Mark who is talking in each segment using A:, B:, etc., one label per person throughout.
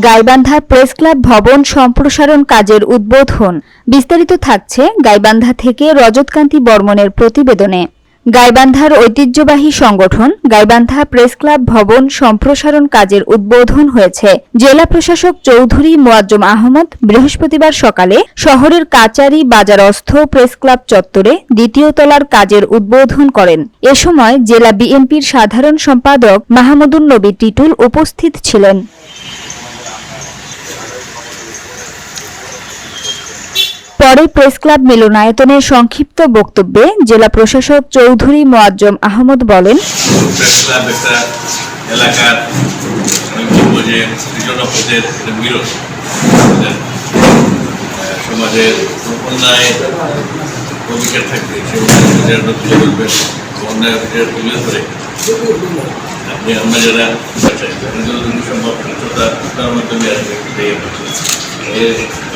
A: Gaibandha press club ভবন সম্প্রসারণ কাজের উদ্বোধন। বিস্তারিত থাকছে গাইবান্ধা থেকে রজতকান্তি বর্মনের প্রতিবেদনে। গাইবান্ধার ঐতিহ্যবাহী সংগঠন গাইবান্ধা প্রেস ক্লাব ভবন সম্প্রসারণ কাজের উদ্বোধন হয়েছে। জেলা প্রশাসক চৌধুরী মোয়াজ্জম আহমদ বৃহস্পতিবার সকালে শহরের কাচারী বাজারস্থ প্রেস ক্লাব চত্বরে দ্বিতীয় তলার কাজের উদ্বোধন করেন। এ সময় জেলা বিএনপির সাধারণ সম্পাদক মাহমুদুন নবী টিটুল উপস্থিত ছিলেন। পরে প্রেস ক্লাব মিলনায়তনে সংক্ষিপ্ত বক্তব্যে জেলা প্রশাসক চৌধুরী মোয়াজ্জম আহমদ বলেন,
B: প্রেস ক্লাব একটা এলাকার সমাজের অন্যায় অধিকার থাকবে সে অন্যায় তুলে ধরবেন, অন্যায় অধিকার তুলে ধরে আপনি আমরা যারা সম্ভব তার মাধ্যমে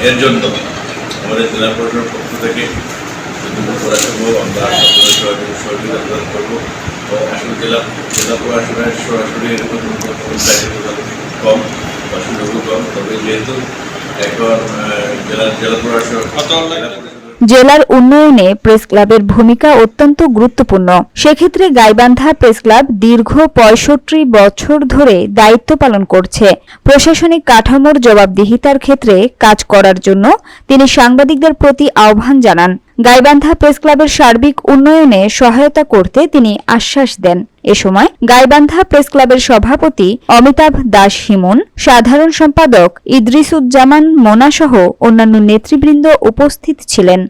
B: এর জন্য আমাদের জেলা প্রশাসনের পক্ষ থেকে করা সম্ভব আমরা সহযোগিতা প্রদান করবো। আসলে জেলা প্রশাসনের সরাসরি এরকম কম বা সুযোগও কম, তবে যেহেতু এখন জেলা প্রশাসন
A: জেলার উন্নয়নে প্রেস ক্লাবের ভূমিকা অত্যন্ত গুরুত্বপূর্ণ। সেক্ষেত্রে গাইবান্ধা প্রেস ক্লাব দীর্ঘ ৬৫ বছর ধরে দায়িত্ব পালন করছে। প্রশাসনিক কাঠামোর জবাবদিহিতার ক্ষেত্রে কাজ করার জন্য তিনি সাংবাদিকদের প্রতি আহ্বান জানান। গাইবান্ধা প্রেস ক্লাবের সার্বিক উন্নয়নে সহায়তা করতে তিনি আশ্বাস দেন। এ সময় গাইবান্ধা প্রেস ক্লাবের সভাপতি অমিতাভ দাস হিমন, সাধারণ সম্পাদক ইদ্রিসুজ্জামান মোনা সহ অন্যান্য নেতৃবৃন্দ উপস্থিত ছিলেন।